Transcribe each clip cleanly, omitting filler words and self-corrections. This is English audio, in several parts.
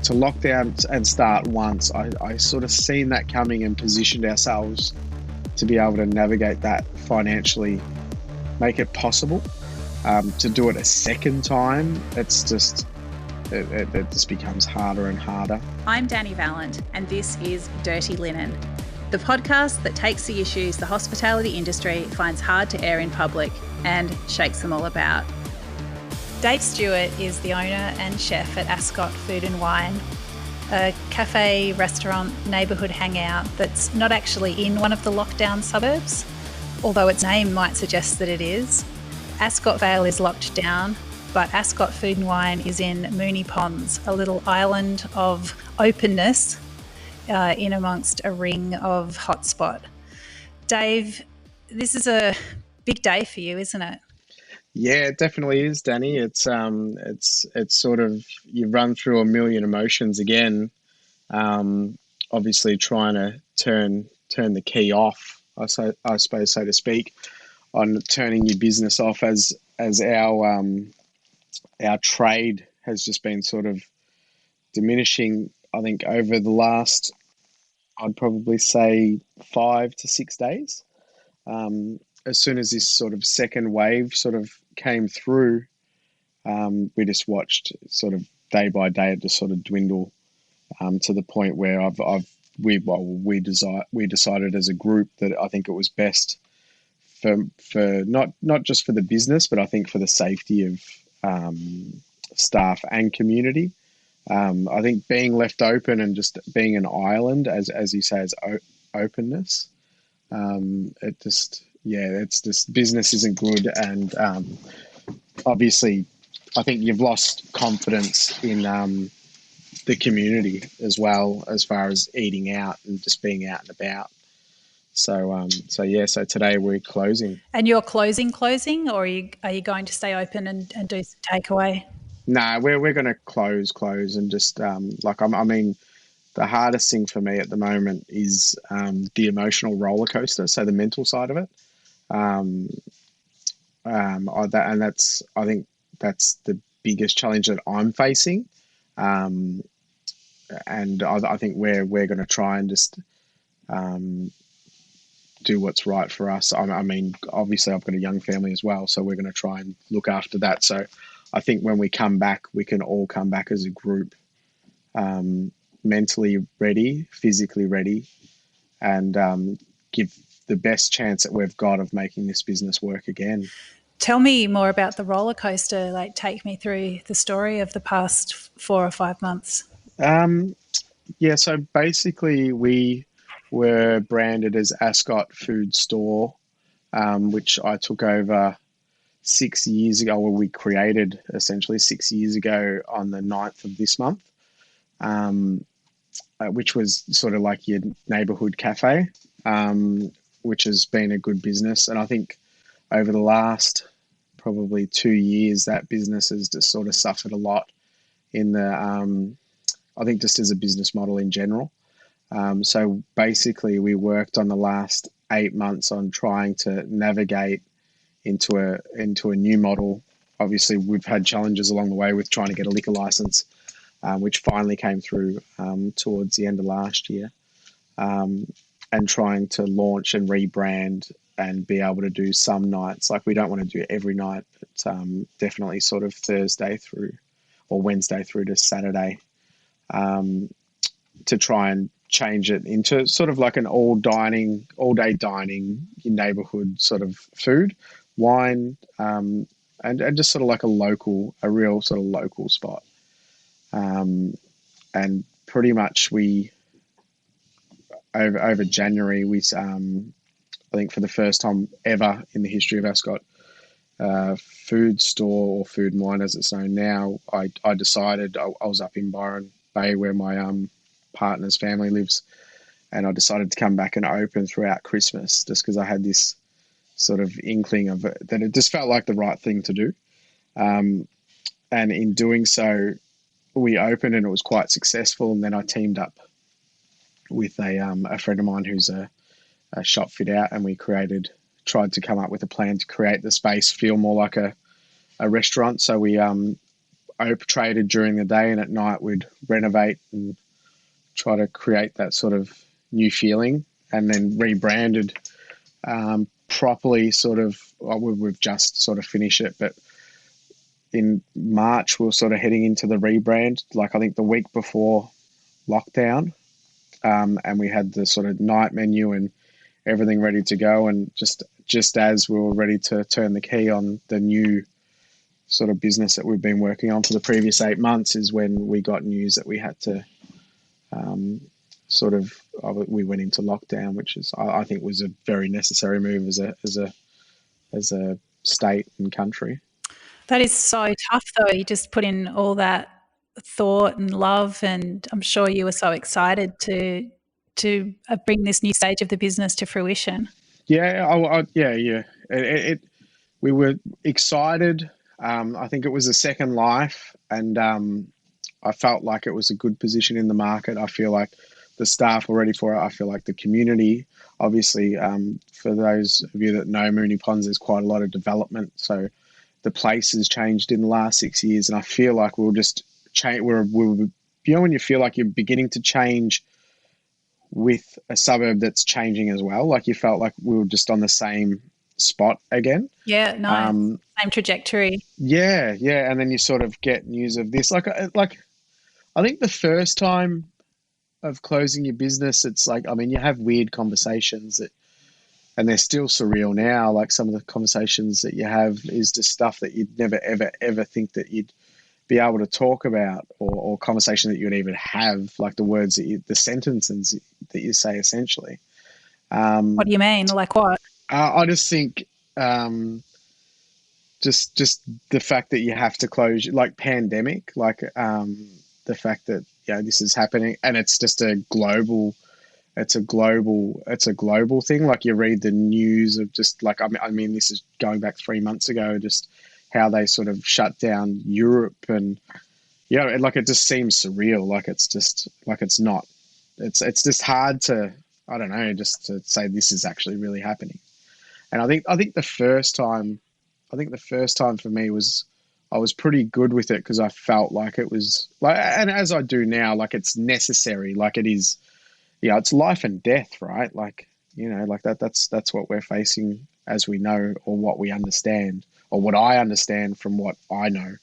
to lock down and start once, I sort of seen that coming and positioned ourselves to be able to navigate that financially, make it possible. To do it a second time, it's just it just becomes harder and harder. I'm Dani Valent, and this is Dirty Linen, the podcast that takes the issues the hospitality industry finds hard to air in public and shakes them all about. Dave Stewart is the owner and chef at Ascot Food and Wine, a cafe, restaurant, neighbourhood hangout that's not actually in one of the lockdown suburbs, although its name might suggest that it is. Ascot Vale is locked down, but Ascot Food and Wine is in Moonee Ponds, a little island of openness in amongst a ring of hotspot. Dave, this is a big day for you, isn't it? Yeah, it definitely is, Dani. It's sort of, you run through a million emotions again. Obviously trying to turn the key off, I suppose, so to speak, on turning your business off as our trade has just been sort of diminishing. I think over the last, I'd probably say 5 to 6 days. As soon as this sort of second wave sort of came through, we just watched sort of day by day it just sort of dwindle to the point where we decided as a group that I think it was best for not just for the business, but I think for the safety of staff and community. I think being left open and just being an island, as you say, as openness, it's just business isn't good, and obviously I think you've lost confidence in the community as well, as far as eating out and just being out and about. So today we're closing. And you're closing, or are you going to stay open and do some takeaway? No, we're going to close and just the hardest thing for me at the moment is the emotional roller coaster, so the mental side of it. I think that's the biggest challenge that I'm facing, and I think we're going to try and just do what's right for us. I mean, obviously I've got a young family as well, so we're going to try and look after that. So I think when we come back, we can all come back as a group, mentally ready, physically ready, and give the best chance that we've got of making this business work again. Tell me more about the roller coaster. Like, take me through the story of the past 4 or 5 months. So basically we were branded as Ascot Food Store, which I took over 6 years ago. Well, we created essentially 6 years ago on the 9th of this month, which was sort of like your neighbourhood cafe, which has been a good business. And I think over the last probably 2 years, that business has just sort of suffered a lot in the, I think just as a business model in general. So basically we worked on the last 8 months on trying to navigate into a new model. Obviously we've had challenges along the way with trying to get a liquor license, which finally came through towards the end of last year, and trying to launch and rebrand and be able to do some nights. Like, we don't want to do it every night, but definitely sort of Thursday through or Wednesday through to Saturday, to try and change it into sort of like an all-day dining neighborhood sort of food, wine, and just sort of like a real sort of local spot. And pretty much we over January, we I think for the first time ever in the history of Ascot Food Store, or Food and Wine as it's known now, I decided, I was up in Byron Bay where my partner's family lives, and I decided to come back and open throughout Christmas, just because I had this sort of inkling of it, that it just felt like the right thing to do. And in doing so, we opened and it was quite successful. And then I teamed up with a friend of mine who's a shop fit out, and we tried to come up with a plan to create the space feel more like a restaurant. So we traded during the day, and at night we'd renovate and try to create that sort of new feeling, and then rebranded properly. Sort of, well, we've just sort of finished it, but in March we were sort of heading into the rebrand. Like I think the week before lockdown, and we had the sort of night menu and everything ready to go. And just as we were ready to turn the key on the new sort of business that we've been working on for the previous 8 months, is when we got news that we had to we went into lockdown, which is I think was a very necessary move as a state and country. That is so tough, though. You just put in all that thought and love, and I'm sure you were so excited to bring this new stage of the business to fruition. Yeah, we were excited. I think it was a second life, and I felt like it was a good position in the market. I feel like the staff were ready for it. I feel like the community, obviously, for those of you that know Moonee Ponds, there's quite a lot of development. So the place has changed in the last 6 years, and I feel like we'll just change. When you feel like you're beginning to change with a suburb that's changing as well, like you felt like we were just on the same spot again. Yeah, nice. Same trajectory. Yeah, and then you sort of get news of this. Like I think the first time of closing your business, it's like, I mean, you have weird conversations and they're still surreal now. Like some of the conversations that you have is just stuff that you'd never, ever, ever think that you'd be able to talk about, or conversation that you'd even have, like the words the sentences that you say essentially. What do you mean? Like what? I just think just the fact that you have to close, like pandemic, like the fact that this is happening, and it's just a global thing. Like you read the news of just like I mean this is going back 3 months ago, just how they sort of shut down Europe, and like it just seems surreal. Like it's just like it's not. It's just hard to, I don't know, just to say this is actually really happening. And I think the first time for me was, I was pretty good with it because I felt like it was like, and as I do now, like it's necessary, like it is, it's life and death, right? Like, like that's what we're facing, as we know, or what we understand, or what I understand from what I know.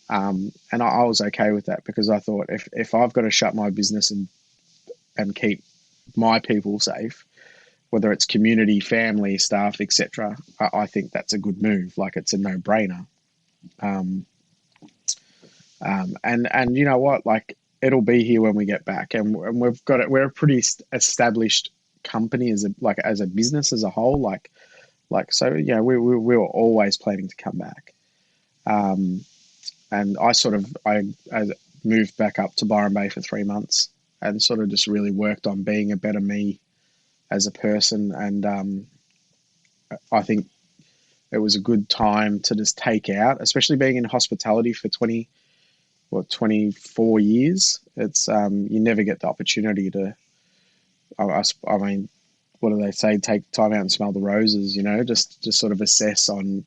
And I was okay with that, because I thought if I've got to shut my business and keep my people safe, whether it's community, family, staff, etc., I think that's a good move. Like it's a no-brainer. And you know what? Like it'll be here when we get back, and we've got it. We're a pretty established company as a business as a whole. So we were always planning to come back. And I moved back up to Byron Bay for 3 months and sort of just really worked on being a better me as a person. And I think it was a good time to just take out, especially being in hospitality for 24 years. It's you never get the opportunity to, I mean, what do they say? Take time out and smell the roses, just sort of assess on,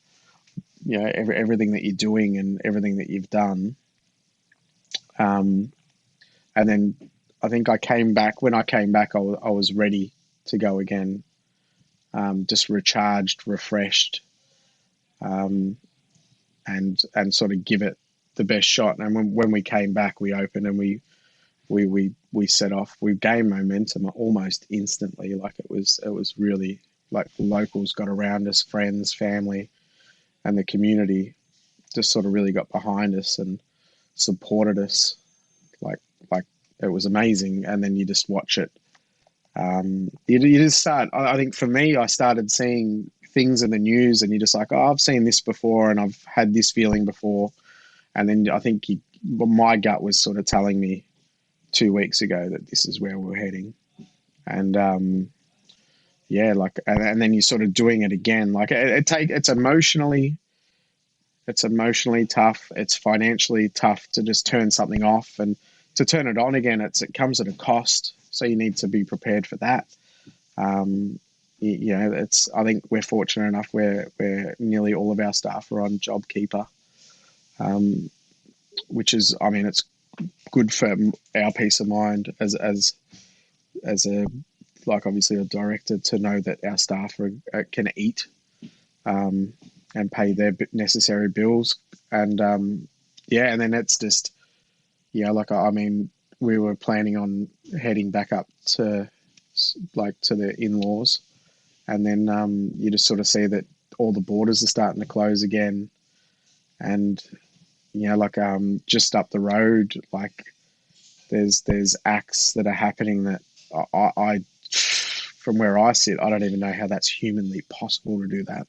everything that you're doing and everything that you've done. And then I think when I came back, I was ready to go again, just recharged, refreshed, and sort of give it the best shot. And when we came back, we opened and we set off. We gained momentum almost instantly. Like it was really like the locals got around us, friends, family, and the community just sort of really got behind us and supported us. Like it was amazing. And then you just watch it. You just start. I think for me, I started seeing things in the news, and you're just like, oh, I've seen this before, and I've had this feeling before. And then I think my gut was sort of telling me 2 weeks ago that this is where we're heading. And and then you're sort of doing it again. Like it's emotionally tough. It's financially tough to just turn something off, and to turn it on again, it comes at a cost. So you need to be prepared for that. I think we're fortunate enough where nearly all of our staff are on JobKeeper. which is, I mean, it's good for our peace of mind as a like obviously a director to know that our staff can eat and pay their necessary bills. And yeah, and then it's just, yeah, like I mean, we were planning on heading back up to to the in-laws, and then you just sort of see that all the borders are starting to close again, and just up the road, like there's acts that are happening that I from where I sit, I don't even know how that's humanly possible to do that.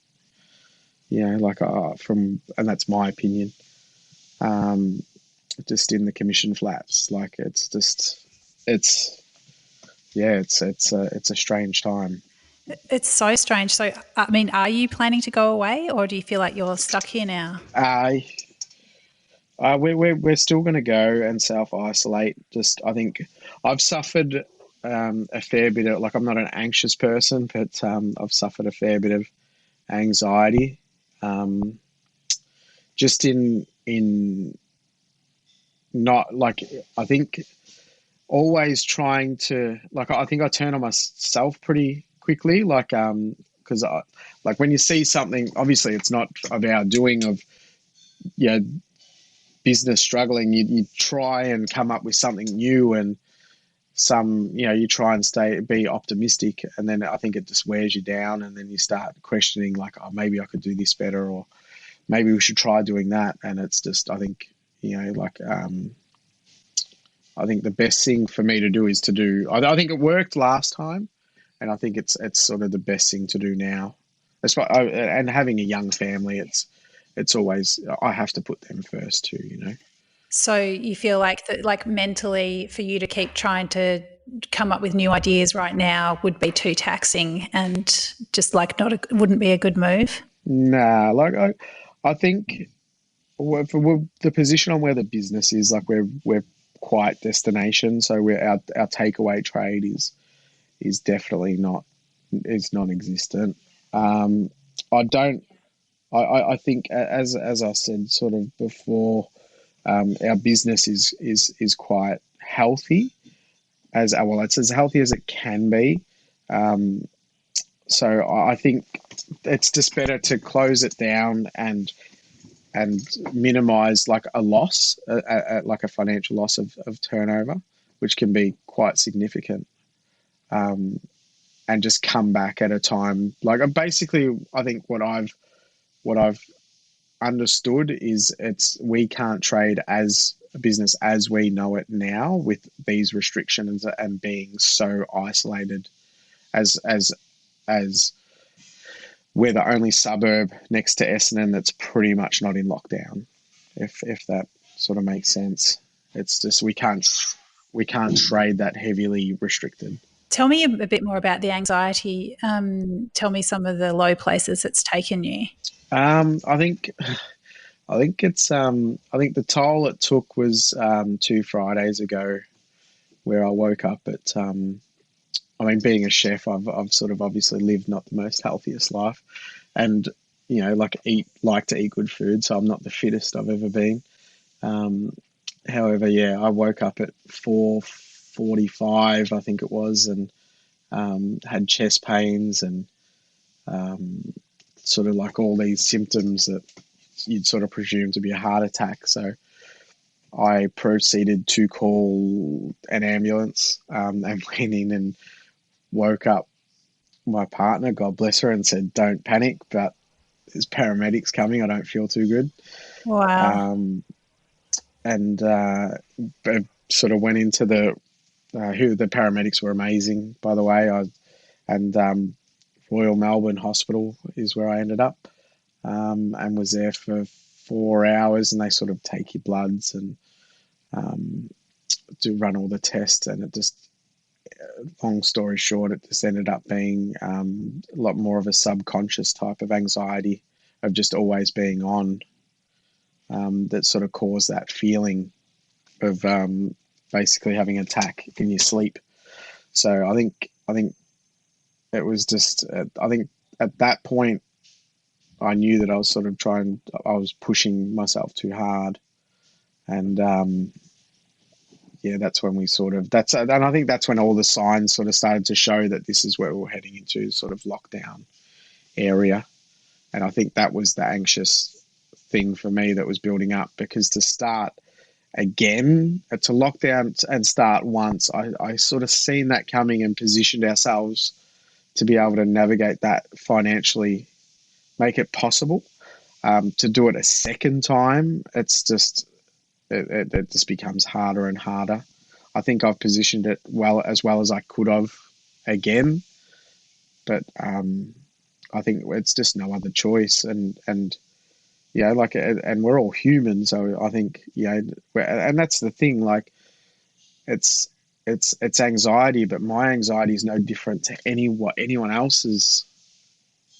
And that's my opinion. Just in the commission flats, like it's it's a strange time. It's so strange. So, I mean, are you planning to go away, or do you feel like you're stuck here now? We're still going to go and self isolate. Just I think I've suffered a fair bit of, like, I'm not an anxious person, but I've suffered a fair bit of anxiety. Just in not like, I think always trying to, like, I think I turn on myself pretty quickly, like because like when you see something, obviously it's not of our doing, of business struggling, you try and come up with something new, and you try and be optimistic, and then I think it just wears you down, and then you start questioning, like, oh, maybe I could do this better, or maybe we should try doing that. And it's just, I think, I think the best thing for me to do is to do, I think it worked last time, and I think it's sort of the best thing to do now. And having a young family, it's always, I have to put them first too. So you feel like that, like mentally, for you to keep trying to come up with new ideas right now would be too taxing, and just like wouldn't be a good move? Nah, like I think for the position on where the business is, like we're quite destination, so our takeaway trade is definitely not, is non-existent. I don't. I think, as I said sort of before, our business is quite healthy, as well. It's as healthy as it can be. So I think it's just better to close it down and minimize, like, a loss, like a financial loss of turnover, which can be quite significant. And just come back at a time, like, basically, I think what I've understood is we can't trade as a business as we know it now, with these restrictions and being so isolated, as we're the only suburb next to Essendon that's pretty much not in lockdown, if that sort of makes sense. It's just we can't trade that heavily restricted. Tell me a bit more about the anxiety. Tell me some of the low places it's taken you. I think it's I think the toll it took was 2 Fridays ago, where I woke up at I mean, being a chef, I've sort of obviously lived not the most healthiest life, and like to eat good food, so I'm not the fittest I've ever been. However, yeah, I woke up at 4:45, I think it was, and had chest pains and sort of like all these symptoms that you'd sort of presume to be a heart attack. So I proceeded to call an ambulance, and went in and woke up my partner, God bless her, and said, "Don't panic, but there's paramedics coming. I don't feel too good." Wow. And sort of went into the paramedics were amazing, by the way. Royal Melbourne Hospital is where I ended up, and was there for 4 hours, and they sort of take your bloods and do run all the tests, and it just, long story short, it just ended up being a lot more of a subconscious type of anxiety of just always being on, that sort of caused that feeling of basically having an attack in your sleep. So I think it was just, I think at that point I knew that I was sort of I was pushing myself too hard, And yeah, that's when we sort of and I think that's when all the signs sort of started to show that this is where we're heading into, sort of lockdown area. And I think that was the anxious thing for me that was building up, because to start again, to lock down and start once, I sort of seen that coming and positioned ourselves to be able to navigate that financially, make it possible. To do it a second time, it's just it just becomes harder and harder. I think I've positioned it well as I could have again, but I think it's just no other choice. And yeah, like, and we're all human, so I think, yeah, and that's the thing. Like, it's it's anxiety, but my anxiety is no different to anyone else's.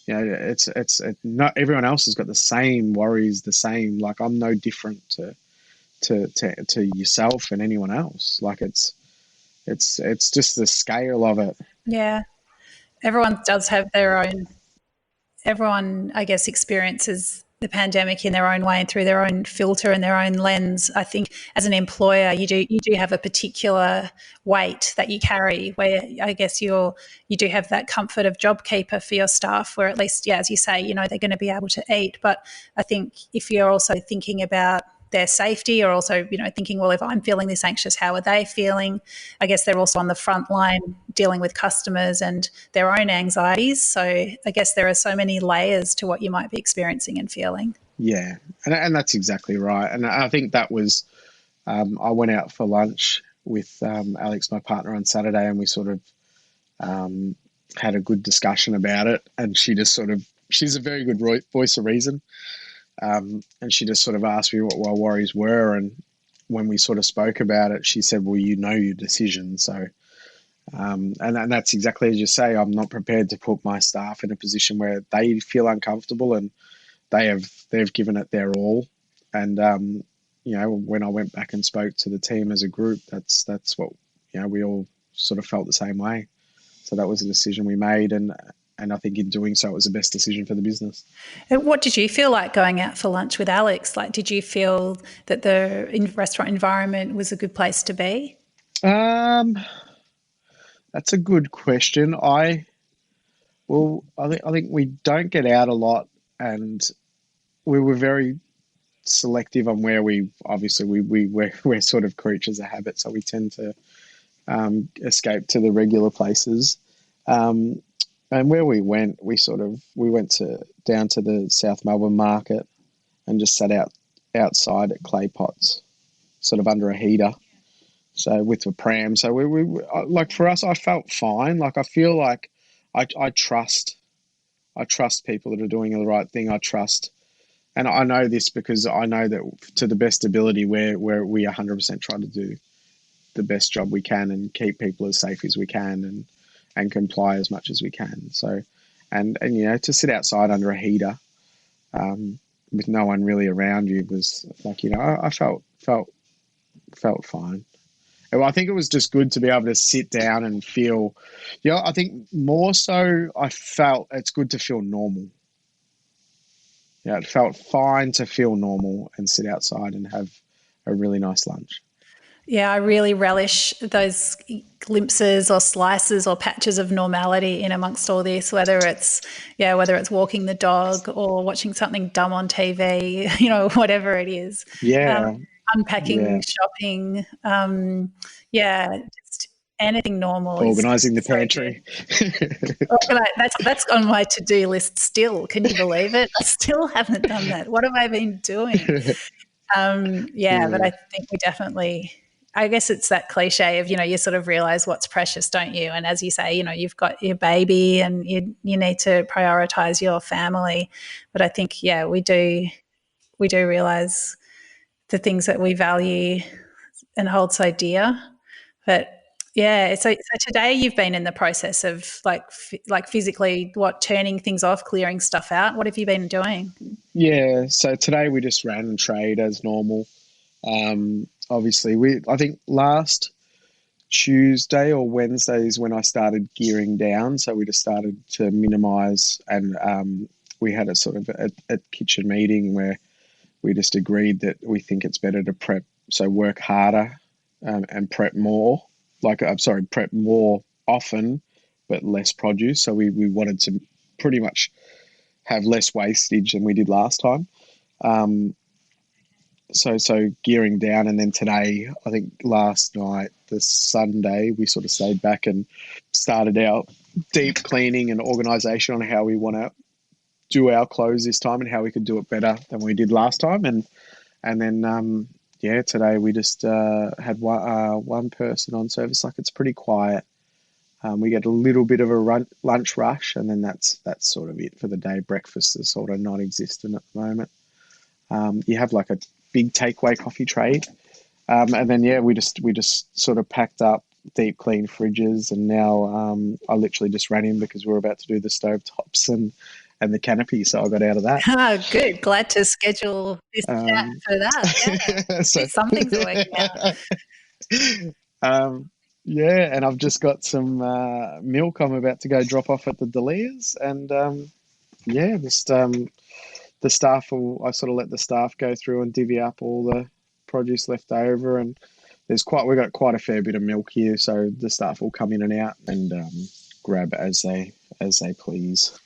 You know, it's not everyone else has got the same worries, the same. Like, I'm no different to yourself and anyone else. Like, it's just the scale of it. Yeah. Everyone does have their own, everyone, I guess, experiences the pandemic in their own way and through their own filter and their own lens. I think as an employer, you do have a particular weight that you carry, where I guess you do have that comfort of JobKeeper for your staff, where at least, yeah, as you say, you know, they're going to be able to eat. But I think if you're also thinking about their safety, or also, you know, thinking, well, if I'm feeling this anxious, how are they feeling? I guess they're also on the front line dealing with customers and their own anxieties. So I guess there are so many layers to what you might be experiencing and feeling. Yeah, and that's exactly right. And I think that was, I went out for lunch with Alex, my partner, on Saturday, and we sort of had a good discussion about it. And she just sort of, she's a very good voice of reason. And she just sort of asked me what my worries were. And when we sort of spoke about it, she said, well, you know your decision. So, and that's exactly as you say. I'm not prepared to put my staff in a position where they feel uncomfortable, and they've given it their all. And, you know, when I went back and spoke to the team as a group, that's what, you know, we all sort of felt the same way. So that was a decision we made. And I think in doing so, it was the best decision for the business. And what did you feel like going out for lunch with Alex? Like, did you feel that the restaurant environment was a good place to be? That's a good question. I think we don't get out a lot, and we were very selective on where we're sort of creatures of habit, so we tend to escape to the regular places. And where we went, we went down to the South Melbourne market and just sat outside at clay pots, sort of under a heater, so with a pram. So we like, for us, I felt fine. Like, I feel like I trust people that are doing the right thing. I trust, and I know this because I know that to the best ability, we 100% try to do the best job we can and keep people as safe as we can, and comply as much as we can. So, and you know, to sit outside under a heater with no one really around you was like, you know, I felt fine. And I think it was just good to be able to sit down and feel, you know, I think more so I felt it's good to feel normal. Yeah, it felt fine to feel normal and sit outside and have a really nice lunch. Yeah, I really relish those glimpses or slices or patches of normality in amongst all this, whether it's walking the dog or watching something dumb on TV, you know, whatever it is. Yeah. Unpacking, shopping, just anything normal. Organising the so pantry. That's on my to-do list still. Can you believe it? I still haven't done that. What have I been doing? But I think we definitely, I guess it's that cliche of, you know, you sort of realise what's precious, don't you? And as you say, you know, you've got your baby and you need to prioritise your family. But I think, yeah, we do realise the things that we value and hold so dear. But yeah, so today you've been in the process of like physically turning things off, clearing stuff out. What have you been doing? Yeah, so today we just ran and trade as normal. Obviously, I think last Tuesday or Wednesday is when I started gearing down. So we just started to minimise, and we had a sort of a kitchen meeting where we just agreed that we think it's better to prep, so work harder, and prep more. Prep more often, but less produce. So we wanted to pretty much have less wastage than we did last time. Um, so gearing down, and then today, I think last night, the Sunday, we sort of stayed back and started our deep cleaning and organisation on how we want to do our clothes this time and how we could do it better than we did last time. And then yeah, today we just had one person on service. Like, it's pretty quiet. We get a little bit of a lunch rush, and then that's sort of it for the day. Breakfast is sort of non-existent at the moment. You have like a big takeaway coffee trade, and then yeah, we just sort of packed up, deep clean fridges, and now I literally just ran in because we were about to do the stove tops and the canopy, so I got out of that. Oh, good. Glad to schedule this chat for that. Yeah. So something's working out. Yeah, and I've just got some milk I'm about to go drop off at the Delias, and yeah, just the staff I sort of let the staff go through and divvy up all the produce left over, and we've got quite a fair bit of milk here, so the staff will come in and out and grab as they please.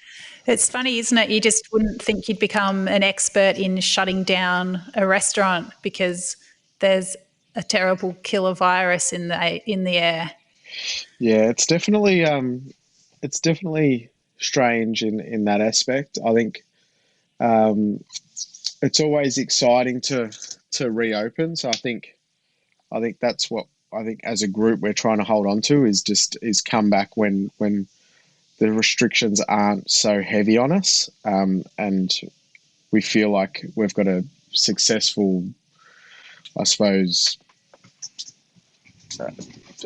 It's funny, isn't it? You just wouldn't think you'd become an expert in shutting down a restaurant because there's a terrible killer virus in the air. Yeah, it's definitely strange in that aspect. I think it's always exciting to reopen. So I think that's what I think as a group we're trying to hold on to is come back when the restrictions aren't so heavy on us, and we feel like we've got a successful, I suppose,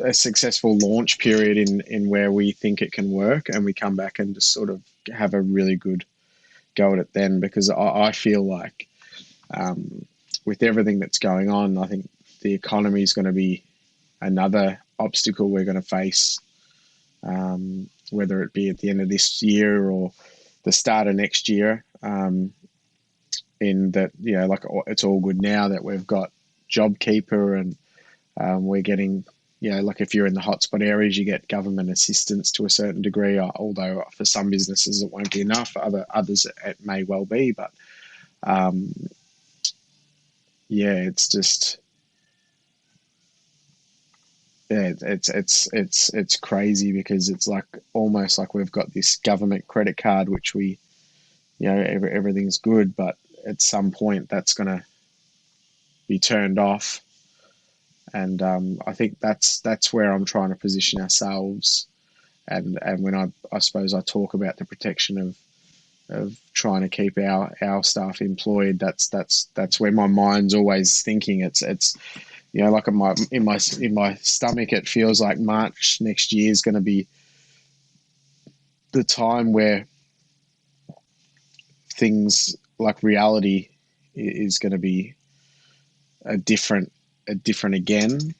a successful launch period in where we think it can work, and we come back and just sort of have a really good go at it then, because I feel like with everything that's going on, I think the economy is going to be another obstacle we're going to face, whether it be at the end of this year or the start of next year. In that, you know, like, it's all good now that we've got JobKeeper, and we're getting, you know, like if you're in the hotspot areas, you get government assistance to a certain degree, although for some businesses it won't be enough. For others it may well be, but yeah, it's just, yeah, it's crazy, because it's like almost like we've got this government credit card, which we, you know, everything's good, but at some point that's going to be turned off. And I think that's where I'm trying to position ourselves. And when I suppose I talk about the protection of trying to keep our staff employed, that's where my mind's always thinking. It's you know, like in my stomach, it feels like March next year is going to be the time where things like reality is going to be a different again,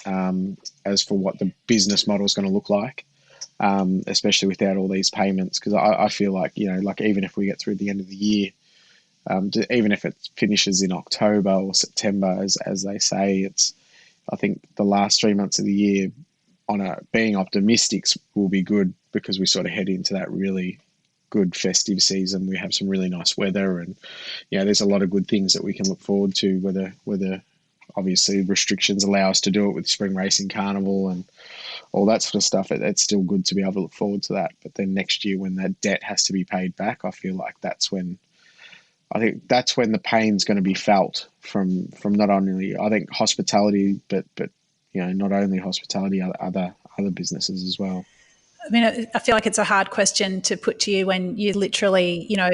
as for what the business model is going to look like, especially without all these payments. Because I feel like, you know, like even if we get through the end of the year, even if it finishes in October or September, as they say, I think the last 3 months of the year, being optimistic, will be good, because we sort of head into that really good festive season. We have some really nice weather, and yeah, there's a lot of good things that we can look forward to. Whether obviously restrictions allow us to do it with Spring Racing Carnival and all that sort of stuff, it's still good to be able to look forward to that. But then next year, when that debt has to be paid back, I feel like that's when the pain's going to be felt from not only, I think, hospitality, but you know, not only hospitality, other businesses as well. I mean, I feel like it's a hard question to put to you when you're literally, you know,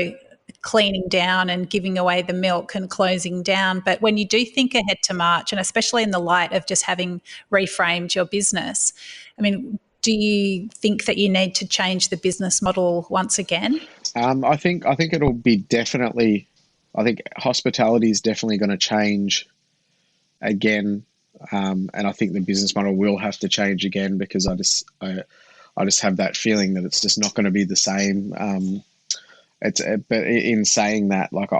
cleaning down and giving away the milk and closing down. But when you do think ahead to March, and especially in the light of just having reframed your business, I mean, do you think that you need to change the business model once again? I think it'll be definitely, I think hospitality is definitely going to change again. And I think the business model will have to change again, because I just have that feeling that it's just not going to be the same. But in saying that, like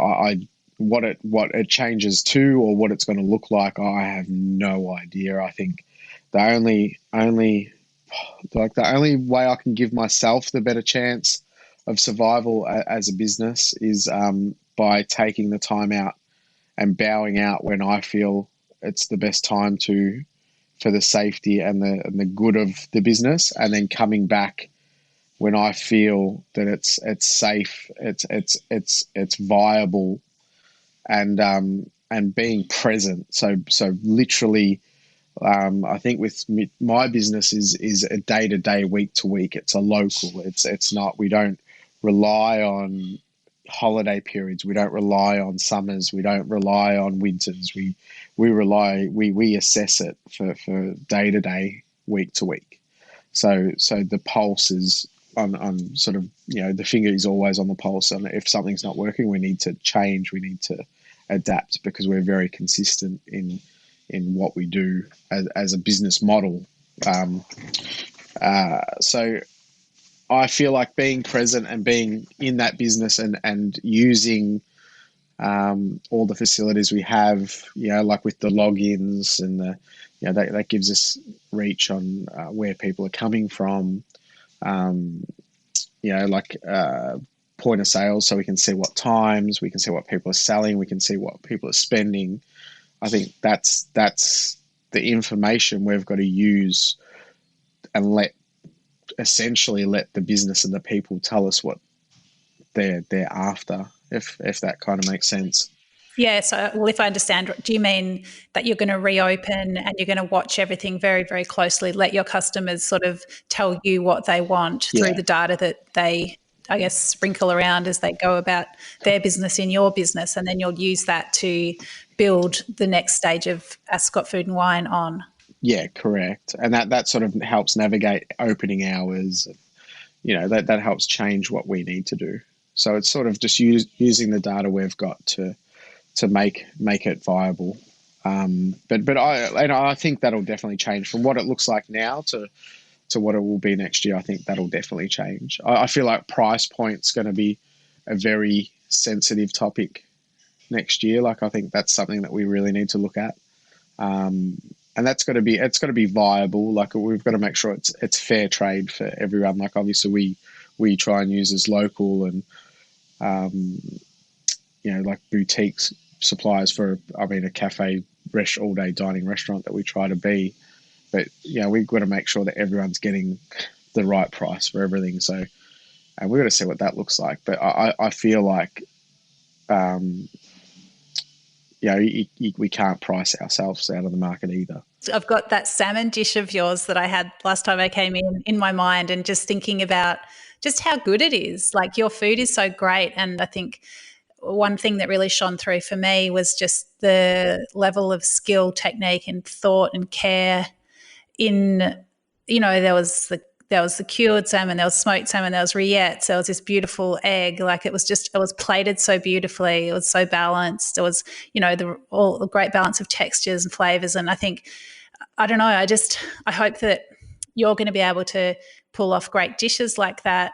what it changes to or what it's going to look like, I have no idea. I think the only way I can give myself the better chance of survival as a business is by taking the time out and bowing out when I feel it's the best time to, for the safety and the good of the business, and then coming back when I feel that it's safe, it's viable, and being present. So literally, I think with my business is a day to day, week to week. It's a local. It's not. We don't rely on holiday periods. We don't rely on summers. We don't rely on winters. We assess it for day to day, week to week. So the pulse is on sort of, the finger is always on the pulse. And if something's not working, we need to change. We need to adapt, because we're very consistent in what we do as a business model. So I feel like being present and being in that business and using all the facilities we have, like with the logins and that gives us reach on where people are coming from. Like point of sale, so we can see what times, we can see what people are selling, we can see what people are spending. I think that's the information we've got to use and essentially let the business and the people tell us what they're after, if that kind of makes sense. Yeah, so if I understand, do you mean that you're going to reopen and you're going to watch everything very, very closely, let your customers sort of tell you what they want through the data that they, I guess, sprinkle around as they go about their business in your business, and then you'll use that to build the next stage of Ascot Food and Wine on? Yeah, correct. And that sort of helps navigate opening hours. That helps change what we need to do. So it's sort of just using the data we've got to make it viable. But I think that'll definitely change from what it looks like now to what it will be next year. I think that'll definitely change. I feel like price point's going to be a very sensitive topic next year. Like, I think that's something that we really need to look at. And it's got to be viable. Like, we've got to make sure it's fair trade for everyone. Like, obviously we try and use as local and, like boutiques suppliers for, a cafe, all day dining restaurant that we try to be. But, we've got to make sure that everyone's getting the right price for everything. So, and we've got to see what that looks like. But I feel like, we can't price ourselves out of the market either. I've got that salmon dish of yours that I had last time I came in my mind, and just thinking about just how good it is. Like, your food is so great. And I think one thing that really shone through for me was just the level of skill, technique and thought and care in, there was the cured salmon, there was smoked salmon, there was rillettes, there was this beautiful egg. Like, it was plated so beautifully. It was so balanced. It was, the great balance of textures and flavors. And I think, I don't know, I hope that you're going to be able to pull off great dishes like that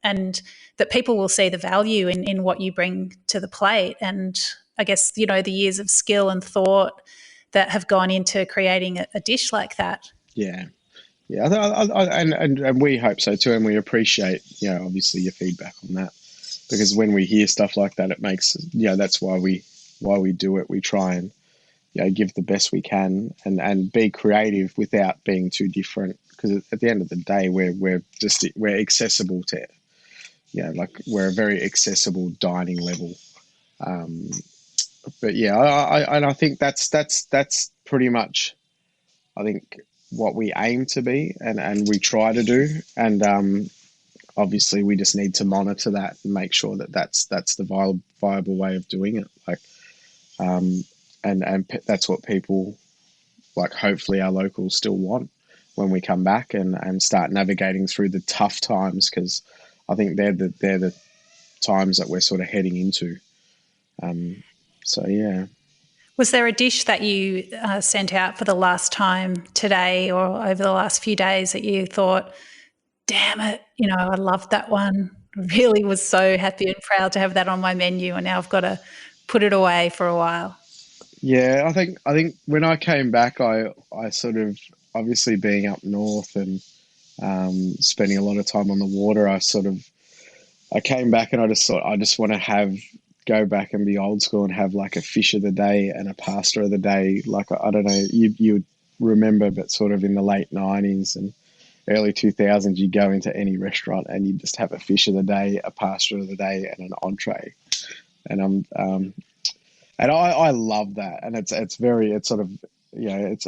and that people will see the value in what you bring to the plate. And I guess, the years of skill and thought that have gone into creating a dish like that. Yeah. Yeah, and we hope so too, and we appreciate, obviously your feedback on that, because when we hear stuff like that, it makes, that's why we do it. We try and, give the best we can and be creative without being too different, because at the end of the day, we're accessible to, we're a very accessible dining level. But yeah, I think that's pretty much, I think, what we aim to be and we try to do. And obviously we just need to monitor that and make sure that that's the viable way of doing it. Like, and that's what people, like, hopefully our locals still want when we come back and start navigating through the tough times, because I think they're the times that we're sort of heading into. So yeah. Was there a dish that you sent out for the last time today or over the last few days that you thought, damn it, I loved that one? really was so happy and proud to have that on my menu, and now I've got to put it away for a while. Yeah, I think when I came back, I sort of, obviously being up north and spending a lot of time on the water, I came back and I just thought I just want to go back and be old school and have like a fish of the day and a pasta of the day. Like, I don't know, you would remember, but sort of in the late 90s and early 2000s, you go into any restaurant and you just have a fish of the day, a pasta of the day, and an entree. And I love that. And it's sort of,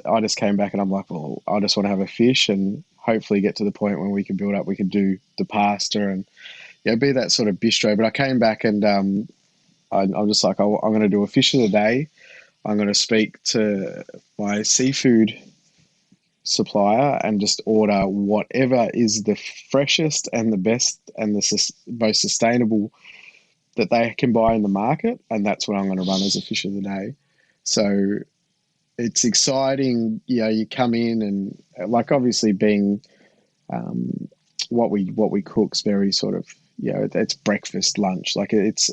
I just came back and I'm like, well, I just want to have a fish and hopefully get to the point when we can do the pasta and, be that sort of bistro. But I came back and I'm just like, I'm going to do a fish of the day. I'm going to speak to my seafood supplier and just order whatever is the freshest and the best and the most sustainable that they can buy in the market. And that's what I'm going to run as a fish of the day. So it's exciting. You come in and, like, obviously being what we cook's very sort of, it's breakfast, lunch. Like, it's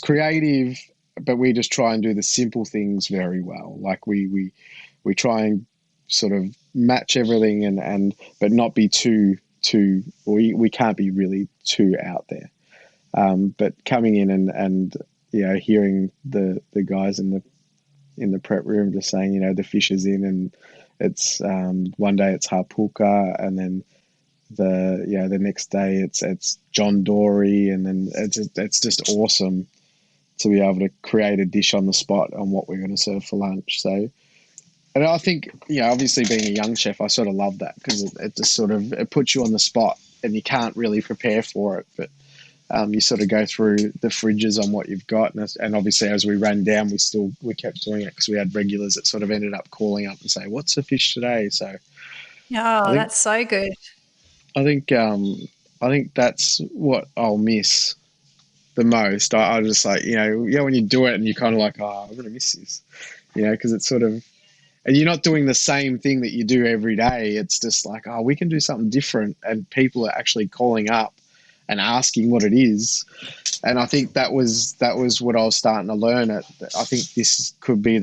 creative, but we just try and do the simple things very well. Like we try and sort of match everything and but not be too we can't be really too out there. But coming in and hearing the guys in the prep room just saying, the fish is in, and it's one day it's harpulka, and then the next day it's John Dory, and then it's just awesome to be able to create a dish on the spot on what we're going to serve for lunch. So, and I think, obviously being a young chef, I sort of love that because it just sort of, it puts you on the spot and you can't really prepare for it, but you sort of go through the fridges on what you've got. And obviously as we ran down, we kept doing it because we had regulars that sort of ended up calling up and say, what's the fish today? So that's so good. I think that's what I'll miss the most. I just like, when you do it and you're kind of like, oh, I'm going to miss this, because it's sort of, and you're not doing the same thing that you do every day. It's just like, oh, we can do something different. And people are actually calling up and asking what it is. And I think that was what I was starting to learn. I think this could be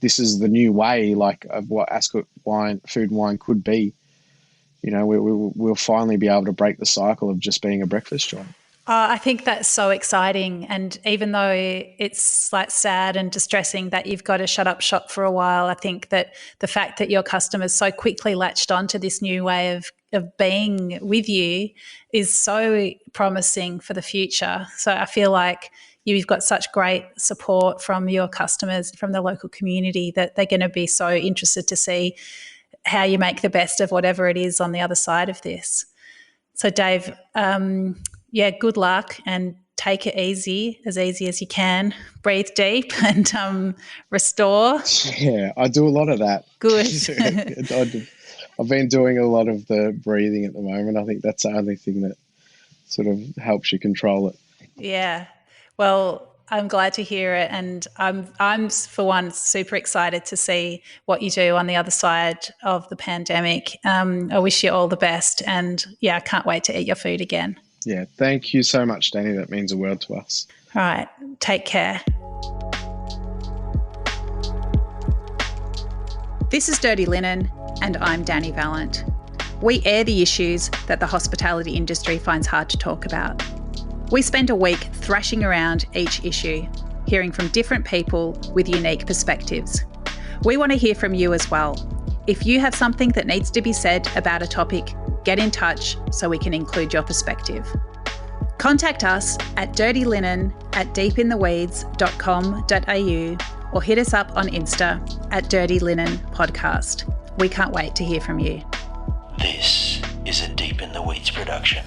this is the new way, like, of what Ascot food and wine could be. We'll finally be able to break the cycle of just being a breakfast joint. I think that's so exciting. And even though it's like sad and distressing that you've got to shut up shop for a while, I think that the fact that your customers so quickly latched onto this new way of being with you is so promising for the future. So I feel like you've got such great support from your customers, from the local community, that they're going to be so interested to see how you make the best of whatever it is on the other side of this. So Dave, good luck, and take it easy as you can. Breathe deep and restore. Yeah, I do a lot of that. Good. I've been doing a lot of the breathing at the moment. I think that's the only thing that sort of helps you control it. Yeah. Well, I'm glad to hear it, and I'm for one super excited to see what you do on the other side of the pandemic. I wish you all the best, and I can't wait to eat your food again. Yeah, thank you so much, Dani. That means the world to us. All right, take care. This is Dirty Linen, and I'm Dani Valent. We air the issues that the hospitality industry finds hard to talk about. We spend a week thrashing around each issue, hearing from different people with unique perspectives. We want to hear from you as well. If you have something that needs to be said about a topic, get in touch so we can include your perspective. Contact us at dirtylinen@deepintheweeds.com.au or hit us up on Insta at Dirty Linen Podcast. We can't wait to hear from you. This is a Deep in the Weeds production.